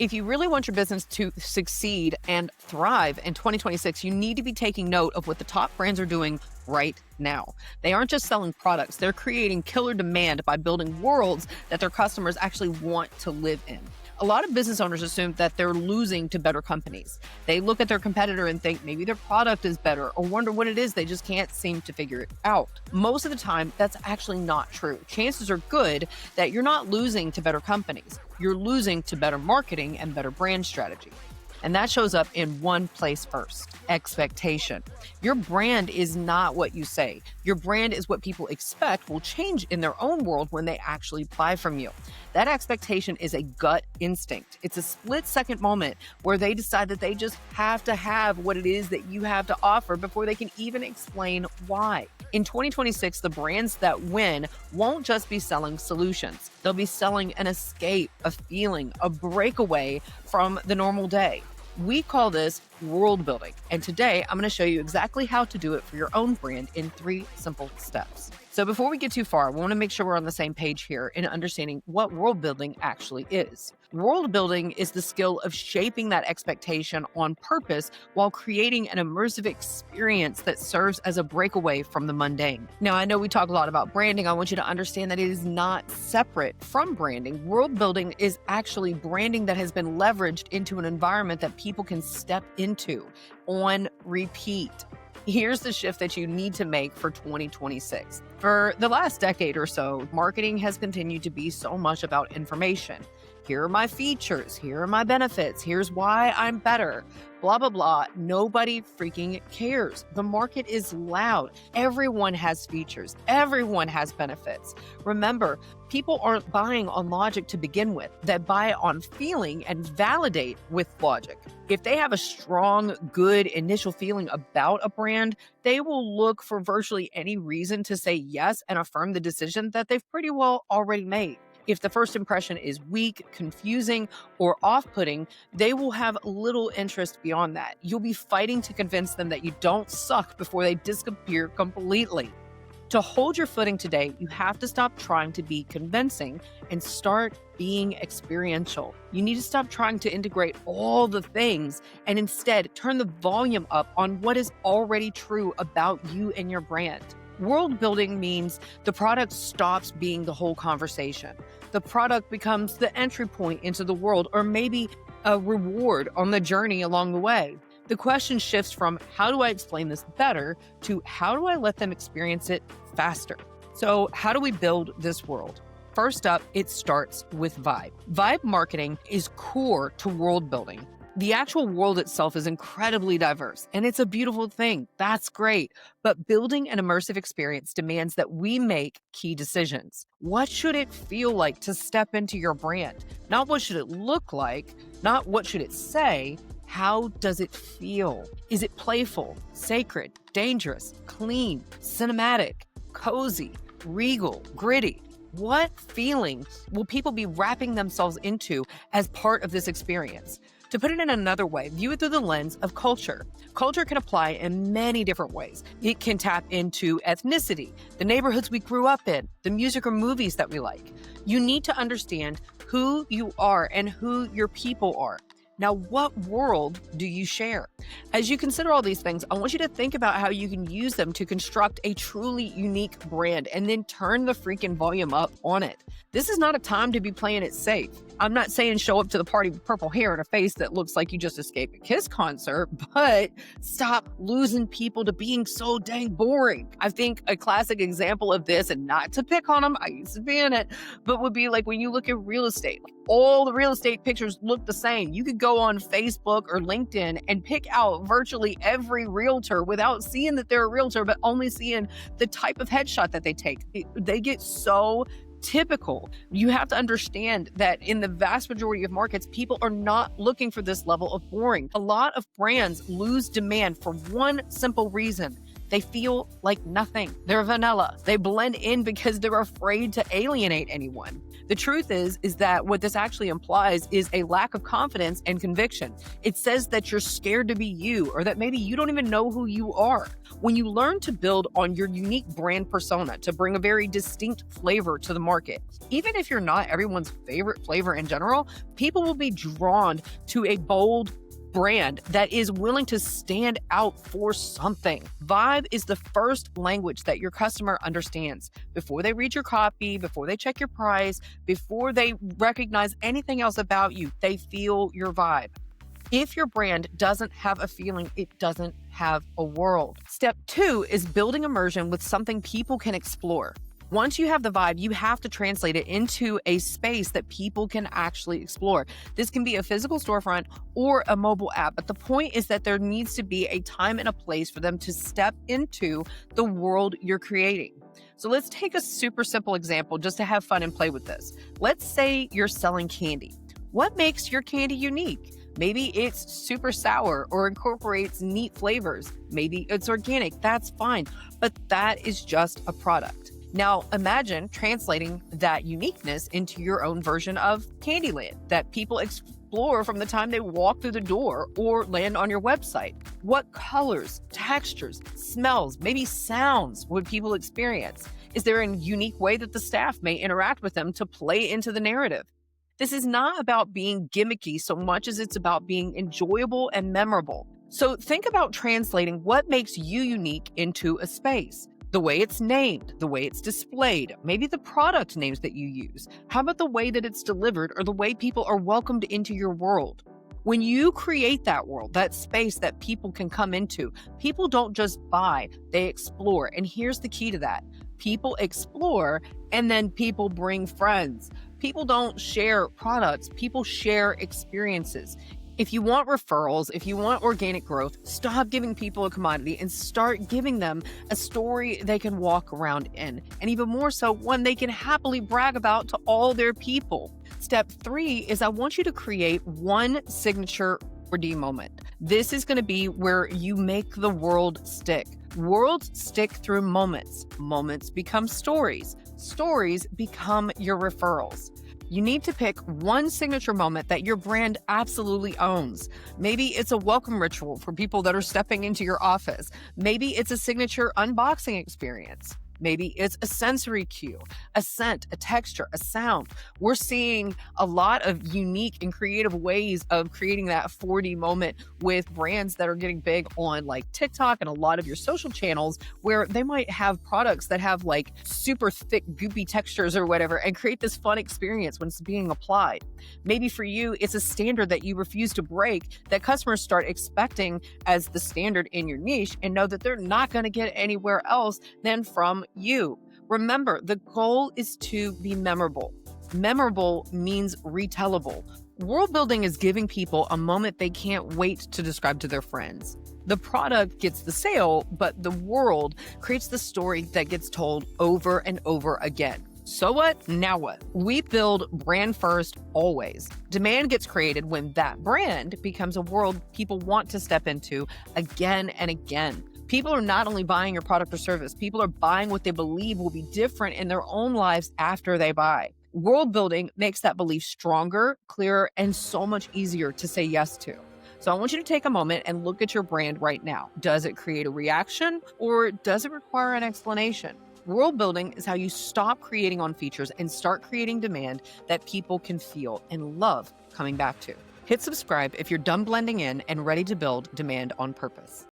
If you really want your business to succeed and thrive in 2026, you need to be taking note of what the top brands are doing right now. They aren't just selling products, they're creating killer demand by building worlds that their customers actually want to live in. A lot of business owners assume that they're losing to better companies. They look at their competitor and think maybe their product is better or wonder what it is. They just can't seem to figure it out. Most of the time, that's actually not true. Chances are good that you're not losing to better companies. You're losing to better marketing and better brand strategy. And that shows up in one place first: expectation. Your brand is not what you say. Your brand is what people expect will change in their own world when they actually buy from you. That expectation is a gut instinct. It's a split-second moment where they decide that they just have to have what it is that you have to offer before they can even explain why. In 2026, the brands that win won't just be selling solutions. They'll be selling an escape, a feeling, a breakaway from the normal day. We call this world building. And today I'm going to show you exactly how to do it for your own brand in 3 simple steps. So before we get too far, we want to make sure we're on the same page here in understanding what world building actually is. World building is the skill of shaping that expectation on purpose while creating an immersive experience that serves as a breakaway from the mundane. Now, I know we talk a lot about branding. I want you to understand that it is not separate from branding. World building is actually branding that has been leveraged into an environment that people can step into on repeat. Here's the shift that you need to make for 2026. For the last decade or so, marketing has continued to be so much about information. Here are my features. Here are my benefits. Here's why I'm better. Blah, blah, blah. Nobody freaking cares. The market is loud. Everyone has features. Everyone has benefits. Remember, people aren't buying on logic to begin with. They buy on feeling and validate with logic. If they have a strong, good initial feeling about a brand, they will look for virtually any reason to say yes and affirm the decision that they've pretty well already made. If the first impression is weak, confusing, or off-putting, they will have little interest beyond that. You'll be fighting to convince them that you don't suck before they disappear completely. To hold your footing today, you have to stop trying to be convincing and start being experiential. You need to stop trying to integrate all the things and instead turn the volume up on what is already true about you and your brand. World building means the product stops being the whole conversation. The product becomes the entry point into the world, or maybe a reward on the journey along the way. The question shifts from how do I explain this better to how do I let them experience it faster? So how do we build this world? First up, it starts with vibe. Vibe marketing is core to world building. The actual world itself is incredibly diverse, and it's a beautiful thing. That's great. But building an immersive experience demands that we make key decisions. What should it feel like to step into your brand? Not what should it look like, not what should it say. How does it feel? Is it playful, sacred, dangerous, clean, cinematic, cozy, regal, gritty? What feeling will people be wrapping themselves into as part of this experience? To put it in another way, view it through the lens of culture. Culture can apply in many different ways. It can tap into ethnicity, the neighborhoods we grew up in, the music or movies that we like. You need to understand who you are and who your people are. Now, what world do you share? As you consider all these things, I want you to think about how you can use them to construct a truly unique brand and then turn the freaking volume up on it. This is not a time to be playing it safe. I'm not saying show up to the party with purple hair and a face that looks like you just escaped a Kiss concert, but stop losing people to being so dang boring. I think a classic example of this, and not to pick on them, I used to be in it, but would be like when you look at real estate. All the real estate pictures look the same. You could go on Facebook or LinkedIn and pick out virtually every realtor without seeing that they're a realtor, but only seeing the type of headshot that they take. They get so typical. You have to understand that in the vast majority of markets, people are not looking for this level of boring. A lot of brands lose demand for one simple reason. They feel like nothing. They're vanilla. They blend in because they're afraid to alienate anyone. The truth is that what this actually implies is a lack of confidence and conviction. It says that you're scared to be you, or that maybe you don't even know who you are. When you learn to build on your unique brand persona to bring a very distinct flavor to the market, even if you're not everyone's favorite flavor in general, people will be drawn to a bold brand that is willing to stand out for something. Vibe is the first language that your customer understands. Before they read your copy, before they check your price, before they recognize anything else about you, they feel your vibe. If your brand doesn't have a feeling, it doesn't have a world. Step 2 is building immersion with something people can explore. Once you have the vibe, you have to translate it into a space that people can actually explore. This can be a physical storefront or a mobile app, but the point is that there needs to be a time and a place for them to step into the world you're creating. So let's take a super simple example just to have fun and play with this. Let's say you're selling candy. What makes your candy unique? Maybe it's super sour or incorporates neat flavors. Maybe it's organic. That's fine, but that is just a product. Now, imagine translating that uniqueness into your own version of Candyland that people explore from the time they walk through the door or land on your website. What colors, textures, smells, maybe sounds would people experience? Is there a unique way that the staff may interact with them to play into the narrative? This is not about being gimmicky so much as it's about being enjoyable and memorable. So think about translating what makes you unique into a space. The way it's named, the way it's displayed, maybe the product names that you use. How about the way that it's delivered or the way people are welcomed into your world? When you create that world, that space that people can come into, people don't just buy, they explore. And here's the key to that. People explore and then people bring friends. People don't share products, people share experiences. If you want referrals, if you want organic growth, stop giving people a commodity and start giving them a story they can walk around in. And even more so, one they can happily brag about to all their people. Step 3 is I want you to create one signature redeem moment. This is going to be where you make the world stick. Worlds stick through moments. Moments become stories. Stories become your referrals. You need to pick one signature moment that your brand absolutely owns. Maybe it's a welcome ritual for people that are stepping into your office. Maybe it's a signature unboxing experience. Maybe it's a sensory cue, a scent, a texture, a sound. We're seeing a lot of unique and creative ways of creating that 4D moment with brands that are getting big on like TikTok and a lot of your social channels where they might have products that have like super thick, goopy textures or whatever and create this fun experience when it's being applied. Maybe for you, it's a standard that you refuse to break that customers start expecting as the standard in your niche and know that they're not going to get anywhere else than from you. Remember, the goal is to be memorable. Memorable means retellable. World building is giving people a moment they can't wait to describe to their friends. The product gets the sale, but the world creates the story that gets told over and over again. So what? Now what? We build brand first always. Demand gets created when that brand becomes a world people want to step into again and again. People are not only buying your product or service, people are buying what they believe will be different in their own lives after they buy. World building makes that belief stronger, clearer, and so much easier to say yes to. So I want you to take a moment and look at your brand right now. Does it create a reaction or does it require an explanation? World building is how you stop creating on features and start creating demand that people can feel and love coming back to. Hit subscribe if you're done blending in and ready to build demand on purpose.